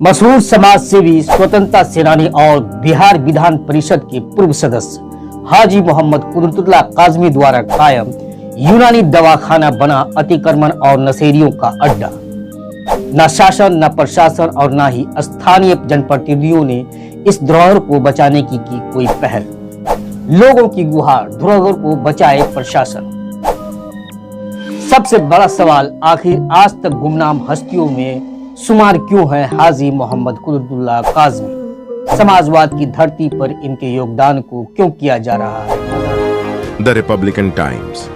मशहूर समाज सेवी, स्वतंत्रता सेनानी और बिहार विधान परिषद के पूर्व सदस्य हाजी मोहम्मद कुदरतुल्लाह काजमी द्वारा कायम यूनानी दवाखाना बना अतिक्रमण और नशेड़ियों का अड्डा। न शासन, न प्रशासन और न ही स्थानीय जनप्रतिनिधियों ने इस धरोहर को बचाने की कोई पहल। लोगों की गुहार, धरोहर को बचाए प्रशासन। सबसे बड़ा सवाल, आखिर आज तक गुमनाम हस्तियों में शुमार क्यों है हाजी मोहम्मद कुदरतुल्लाह काजमी? समाजवाद की धरती पर इनके योगदान को क्यों किया जा रहा है? द रिपब्लिकन टाइम्स,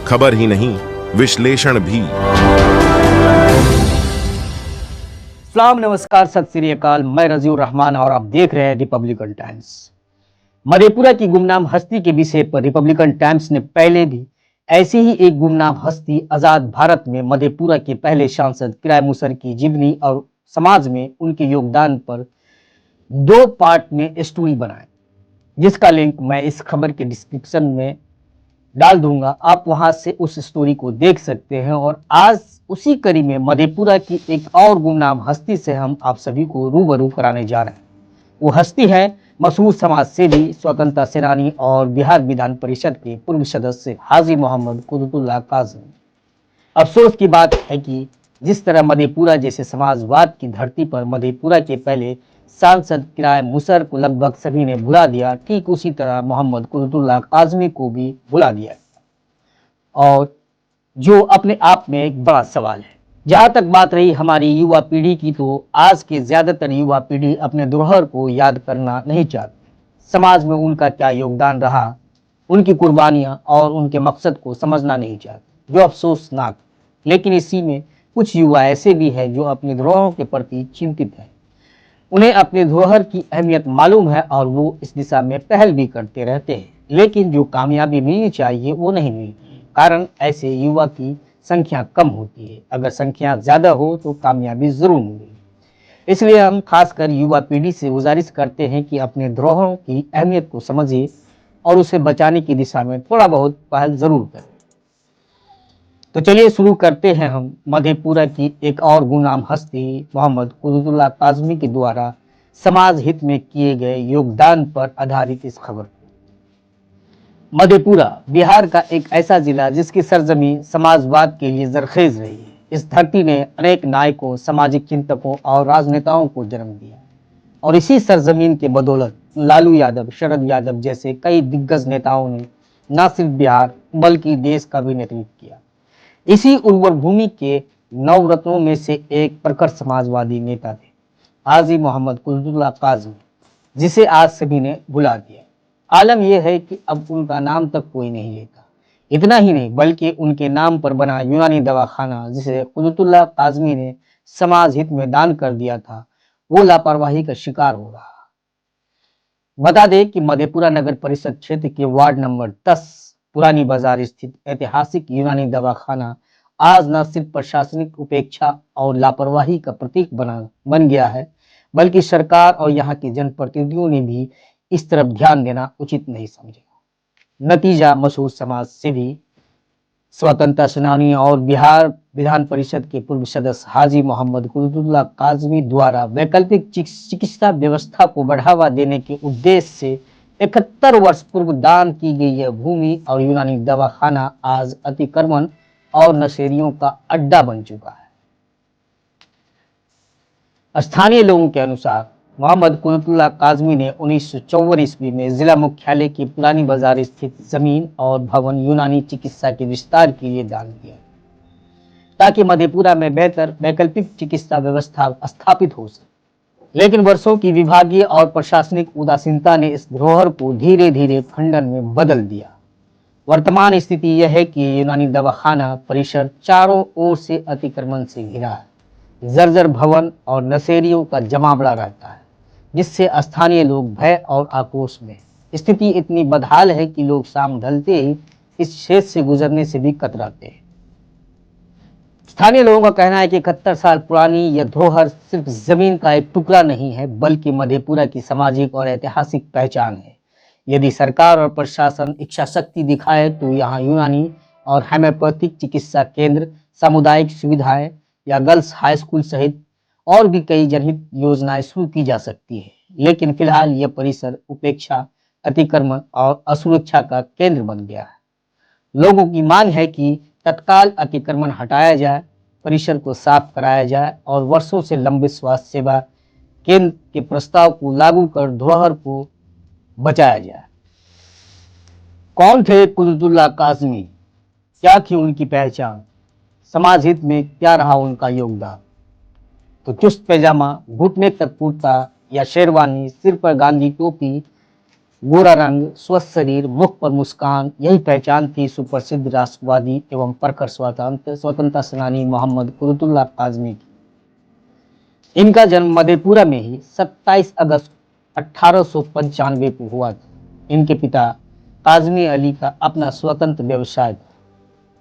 खबर ही नहीं विश्लेषण भी। सलाम, नमस्कार, सत श्री अकाल। मैं रजीउर रहमान और आप देख रहे हैं रिपब्लिकन टाइम्स। मधेपुरा की गुमनाम हस्ती के विषय पर रिपब्लिकन टाइम्स ने पहले भी ऐसी ही एक गुमनाम हस्ती आजाद भारत में मधेपुरा के पहले सांसद किराय मुसर की जीवनी और समाज में उनके योगदान पर 2 पार्ट में स्टोरी बनाए, जिसका लिंक मैं इस खबर के डिस्क्रिप्शन में डाल दूंगा। आप वहां से उस स्टोरी को देख सकते हैं। और आज उसी कड़ी में मधेपुरा की एक और गुमनाम हस्ती से हम आप सभी को रूबरू कराने जा रहे हैं। वो हस्ती है मशहूर समाज सेवी, स्वतंत्रता सेनानी और बिहार विधान परिषद के पूर्व सदस्य हाजी मोहम्मद कुदरतुल्लाह काजमी। अफसोस की बात है कि जिस तरह मधेपुरा जैसे समाजवाद की धरती पर मधेपुरा के पहले सांसद किराय मुसर को लगभग सभी ने भुला दिया, ठीक उसी तरह मोहम्मद कुदरतुल्लाह काजमी को भी भुला दिया, और जो अपने आप में एक बड़ा सवाल है। जहां तक बात रही हमारी युवा पीढ़ी की, तो आज के ज्यादातर युवा पीढ़ी अपने धरोहर को याद करना नहीं चाहती। समाज में उनका क्या योगदान रहा, उनकी कुर्बानियां और उनके मकसद को समझना नहीं चाहते, जो अफसोसनाक। लेकिन इसी में कुछ युवा ऐसे भी हैं जो अपने धरोहर के प्रति चिंतित हैं। उन्हें अपने धरोहर की अहमियत मालूम है और वो इस दिशा में पहल भी करते रहते हैं, लेकिन जो कामयाबी मिलनी चाहिए वो नहीं मिली। कारण ऐसे युवा की संख्या कम होती है। अगर संख्या ज्यादा हो तो कामयाबी जरूर मिलेगी। इसलिए हम खासकर युवा पीढ़ी से गुजारिश करते हैं कि अपने धरोहरों की अहमियत को समझिए और उसे बचाने की दिशा में थोड़ा बहुत पहल जरूर करें। तो चलिए शुरू करते हैं हम मधेपुरा की एक और गुमनाम हस्ती मोहम्मद कुदरतुल्लाह काजमी के द्वारा समाज हित में किए गए योगदान पर आधारित इस खबर को। मधेपुरा बिहार का एक ऐसा जिला जिसकी सरजमी समाजवाद के लिए जरखेज रही है। इस धरती ने अनेक नायकों, सामाजिक चिंतकों और राजनेताओं को जन्म दिया, और इसी सरजमीन के बदौलत लालू यादव, शरद यादव जैसे कई दिग्गज नेताओं ने न सिर्फ बिहार बल्कि देश का भी नेतृत्व किया। इसी उर्वर भूमि के नवरत्नों में से एक प्रखर समाजवादी नेता थे हाजी मोहम्मद कुदरतुल्लाह काजमी, जिसे आज सभी ने भुला दिया। आलम यह है कि अब उनका नाम तक कोई नहीं लेता। इतना ही नहीं बल्कि उनके नाम पर बना यूनानी दवाखाना, जिसे कुदरतुल्लाह काजमी ने समाज हित में दान कर दिया था, वो लापरवाही का शिकार हो रहा। बता दें कि मधेपुरा नगर परिषद क्षेत्र के वार्ड नंबर 10 पुरानी बाजार स्थित ऐतिहासिक यूनानी दवाखाना आज न सिर्फ प्रशासनिक उपेक्षा और लापरवाही का प्रतीक बन गया है, बल्कि सरकार और यहाँ के जनप्रतिनिधियों ने भी इस तरफ ध्यान देना उचित नहीं समझा। नतीजा, मशहूर समाज सेवी, स्वतंत्रता सेनानी और बिहार विधान परिषद के पूर्व सदस्य हाजी मोहम्मद कुदरतुल्लाह काजमी द्वारा वैकल्पिक चिकित्सा व्यवस्था को बढ़ावा देने के उद्देश्य से 71 वर्ष पूर्व दान की गई यह भूमि और यूनानी दवाखाना आज अतिक्रमण और नशेड़ियों का अड्डा बन चुका है। स्थानीय लोगों के अनुसार मोहम्मद कुदरतुल्लाह काजमी ने 1954 ईस्वी में जिला मुख्यालय की पुरानी बाजार स्थित जमीन और भवन यूनानी चिकित्सा के विस्तार के लिए दान दिया, ताकि मधेपुरा में बेहतर वैकल्पिक चिकित्सा व्यवस्था स्थापित हो सके। लेकिन वर्षों की विभागीय और प्रशासनिक उदासीनता ने इस धरोहर को धीरे धीरे खंडन में बदल दिया। वर्तमान स्थिति यह है कि यूनानी दवाखाना परिसर चारों ओर से अतिक्रमण से घिरा है। जर्जर भवन और नशेड़ियों का जमावड़ा रहता है, जिससे स्थानीय लोग भय और आक्रोश में। स्थिति इतनी बदहाल है कि लोग शाम ढलते ही इस क्षेत्र से गुजरने से भी कतराते हैं। स्थानीय लोगों का कहना है कि 71 साल पुरानी यह धरोहर सिर्फ जमीन का एक टुकड़ा नहीं है, बल्कि मधेपुरा की सामाजिक और ऐतिहासिक पहचान है। यदि सरकार और प्रशासन इच्छा शक्ति दिखाए तो यहाँ यूनानी और होम्योपैथिक चिकित्सा केंद्र, सामुदायिक सुविधाएं या गर्ल्स हाई स्कूल सहित और भी कई जनहित योजनाएं शुरू की जा सकती है, लेकिन फिलहाल यह परिसर उपेक्षा, अतिक्रमण और असुरक्षा का केंद्र बन गया है। लोगों की मांग है कि तत्काल अतिक्रमण हटाया जाए, परिसर को साफ कराया जाए और वर्षों से लंबित स्वास्थ्य सेवा केंद्र के प्रस्ताव को लागू कर धरोहर को बचाया जाए। कौन थे कुतुबुल्लाह काज़मी? क्या थी उनकी पहचान? समाज हित में क्या रहा उनका योगदान? तो चुस्त पैजामा, घुटने तक कुर्ता या शेरवानी, सिर पर गांधी टोपी, गोरा रंग, स्वस्थ शरीर, मुख पर मुस्कान, यही पहचान थी सुप्रसिद्ध राष्ट्रवादी एवं प्रखर स्वतंत्रता सेनानी मोहम्मद कुतुबुल्लाह काज़मी की। इनका जन्म मधेपुरा में ही 27 अगस्त 1895 को हुआ था। इनके पिता काज़मी अली का अपना स्वतंत्र व्यवसाय था।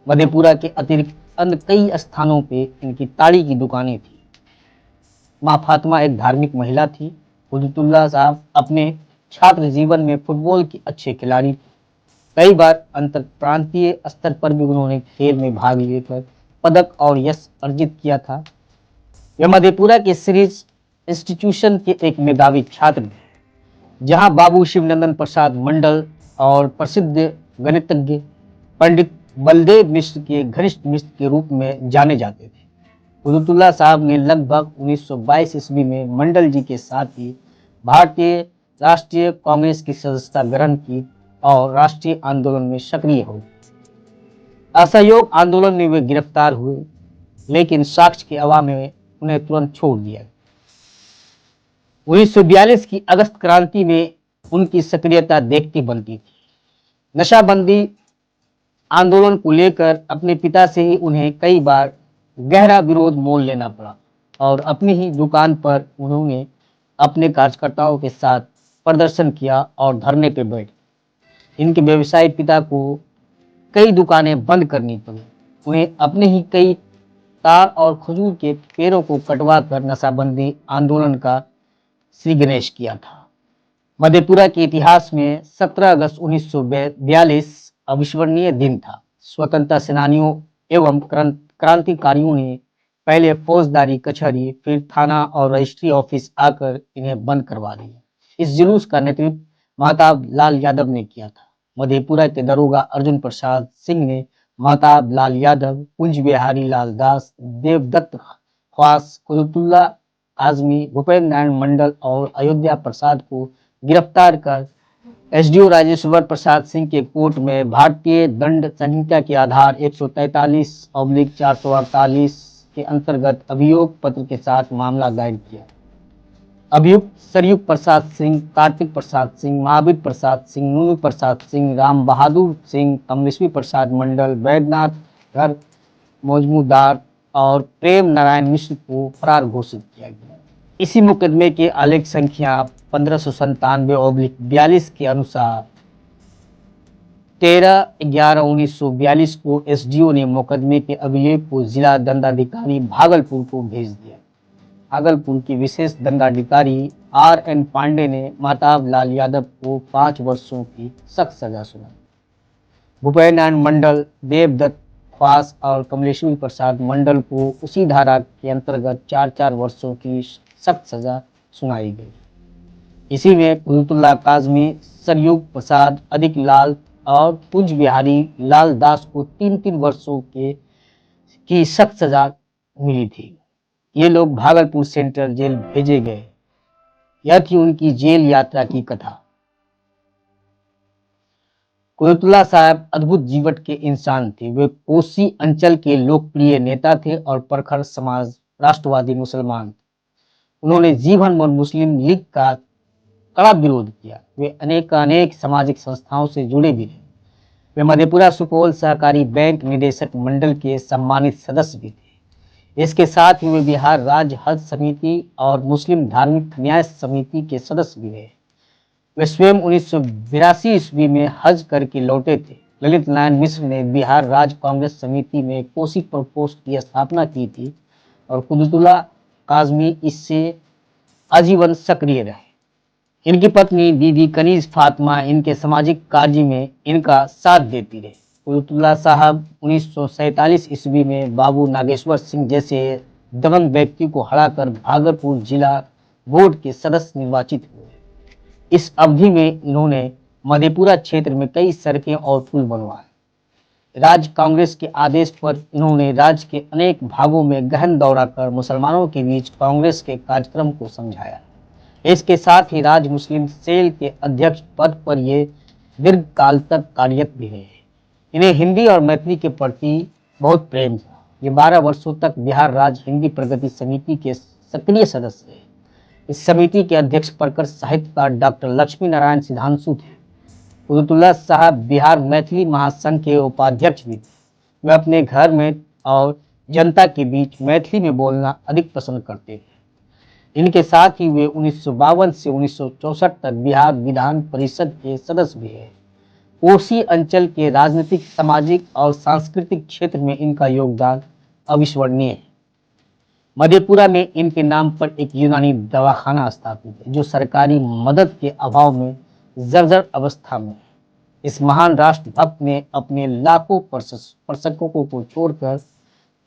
मधेपुरा के अतिरिक्त अन्य कई स्थानों पे इनकी ताड़ी की दुकानें थी। माँ फातिमा एक धार्मिक महिला थी। कुतुबुल्लाह साहब अपने छात्र जीवन में फुटबॉल के अच्छे खिलाड़ी थे। कई बार अंतर प्रांतीय स्तर पर भी उन्होंने खेल में भाग लेकर पदक और यश अर्जित किया था। वे मधेपुरा के सीरीज इंस्टीट्यूशन के एक मेधावी छात्र थे, जहां बाबू शिवनंदन प्रसाद मंडल और प्रसिद्ध गणितज्ञ पंडित बलदेव मिश्र के घनिष्ठ मित्र के रूप में जाने जाते थे। कुतुबुल्लाह साहब ने लगभग 1922 ईस्वी में मंडल जी के साथ ही भारतीय राष्ट्रीय कांग्रेस की सदस्यता ग्रहण की और राष्ट्रीय आंदोलन में सक्रिय हो गए। असहयोग आंदोलन में वे गिरफ्तार हुए, लेकिन साक्ष्य के अभाव में उन्हें तुरंत छोड़ दिया। 1942 की अगस्त क्रांति में उनकी सक्रियता देखती बनती थी। नशाबंदी आंदोलन को लेकर अपने पिता से ही उन्हें कई बार गहरा विरोध मोल लेना पड़ा और अपनी ही दुकान पर उन्होंने अपने कार्यकर्ताओं के साथ प्रदर्शन किया और धरने पर बैठे। इनके व्यवसायी पिता को कई दुकानें बंद करनी पड़ी। उन्हें अपने ही कई तार और खजूर के पेड़ों को कटवा कर नशाबंदी आंदोलन का श्री गणेश किया था। मधेपुरा के इतिहास में 17 अगस्त 1942 अविस्मरणीय दिन था। स्वतंत्रता सेनानियों एवं क्रांतिकारियों ने पहले फौजदारी कचहरी, फिर थाना और रजिस्ट्री ऑफिस आकर इन्हें बंद करवा दिया। इस जुलूस का नेतृत्व महताब लाल यादव ने किया था। मधेपुरा के दरोगा अर्जुन प्रसाद सिंह ने महताब लाल यादव, कुंज बिहारी लाल दास, देवदत्त ख्वास, कुतुबुल्लाह काज़मी, भूपेंद्र नारायण मंडल और अयोध्या प्रसाद को गिरफ्तार कर एसडीओ राजेश्वर प्रसाद सिंह के कोर्ट में भारतीय दंड संहिता के आधार 143/448 के अंतर्गत अभियोग पत्र के साथ मामला दायर किया। अभियुक्त सरयुग प्रसाद सिंह, कार्तिक प्रसाद सिंह, महावीर प्रसाद सिंह, नूनू प्रसाद सिंह, राम बहादुर सिंह, कमलेश्वरी प्रसाद मंडल, वैद्यनाथ घर मौजूदार और प्रेम नारायण मिश्र को फरार घोषित किया गया। इसी मुकदमे के आलेख संख्या 1597/42 के अनुसार 13/11/1942 को एसडीओ ने मुकदमे के अभिलेख को जिला दंडाधिकारी भागलपुर को भेज दिया। भागलपुर के विशेष दंडाधिकारी RN पांडे ने महताब लाल यादव को 5 वर्षों की सख्त सजा सुनाई। भूपेंद्र नारायण मंडल, देवदत्त ख्वास और कमलेश्वरी प्रसाद मंडल को उसी धारा के अंतर्गत 4-4 वर्षों की सख्त सजा सुनाई गई। इसी में कुतुबुल्लाह काज़मी, सरयुग प्रसाद, अधिक लाल और कुंज बिहारी लाल दास को 3-3 वर्षों की सख्त सजा मिली थी। ये लोग भागलपुर सेंट्रल जेल भेजे गए। यह थी उनकी जेल यात्रा की कथा। कुतुबुल्लाह साहब अद्भुत जीवट के इंसान थे। वे कोसी अंचल के लोकप्रिय नेता थे और प्रखर समाज राष्ट्रवादी मुसलमान थे। उन्होंने जीवन भर मुस्लिम लीग का कड़ा विरोध किया। वे अनेक सामाजिक संस्थाओं से जुड़े भी रहे। वे मधेपुरा सुपौल सहकारी बैंक निदेशक मंडल के सम्मानित सदस्य भी थे। इसके साथ ही वे बिहार राज्य हज समिति और मुस्लिम धार्मिक न्याय समिति के सदस्य भी रहे। वे स्वयं 1982 ईस्वी में हज करके लौटे थे। ललित नारायण मिश्र ने बिहार राज्य कांग्रेस समिति में कोसी प्रकोष्ठ की स्थापना की थी और कुतुबुल्लाह काज़मी इससे आजीवन सक्रिय रहे। इनकी पत्नी बीबी कनीज फातिमा इनके सामाजिक कार्य में इनका साथ देती रही। कुतुबुल्लाह साहब 1947 ईस्वी में बाबू नागेश्वर सिंह जैसे दबंग व्यक्ति को हराकर भागलपुर जिला बोर्ड के सदस्य निर्वाचित हुए। इस अवधि में इन्होंने मधेपुरा क्षेत्र में कई सड़कें और पुल बनवाए। राज्य कांग्रेस के आदेश पर इन्होंने राज्य के अनेक भागों में गहन दौरा कर मुसलमानों के बीच कांग्रेस के कार्यक्रम को समझाया। इसके साथ ही राज्य मुस्लिम सेल के अध्यक्ष पद पर ये दीर्घ काल तक कार्यरत भी रहे। इन्हें हिंदी और मैथिली के प्रति बहुत प्रेम था। ये 12 वर्षों तक बिहार राज्य हिंदी प्रगति समिति के सक्रिय सदस्य रहे। इस समिति के अध्यक्ष पद साहित्यकार डॉक्टर लक्ष्मी नारायण सिद्धांशु थे। कुतुबुल्लाह साहब बिहार मैथिली महासंघ के उपाध्यक्ष भी थे। वे अपने घर में और जनता के बीच मैथिली में बोलना अधिक पसंद करते थे। इनके साथ ही वे 1952 से 1964 तक बिहार विधान परिषद के सदस्य भी हैं। कोसी अंचल के राजनीतिक, सामाजिक और सांस्कृतिक क्षेत्र में इनका योगदान अविस्मरणीय है। मधेपुरा में इनके नाम पर एक यूनानी दवाखाना स्थापित है, जो सरकारी मदद के अभाव में जर्जर अवस्था में है। इस महान राष्ट्रभक्त ने अपने लाखों प्रशंसकों को छोड़कर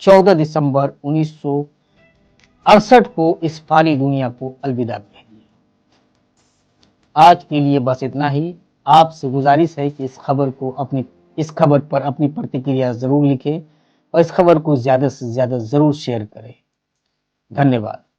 14 दिसंबर 1968 को इस फानी दुनिया को अलविदा कह दिया। आज के लिए बस इतना ही। आपसे गुजारिश है कि इस खबर पर अपनी प्रतिक्रिया जरूर लिखें और इस खबर को ज्यादा से ज्यादा जरूर शेयर करें। धन्यवाद।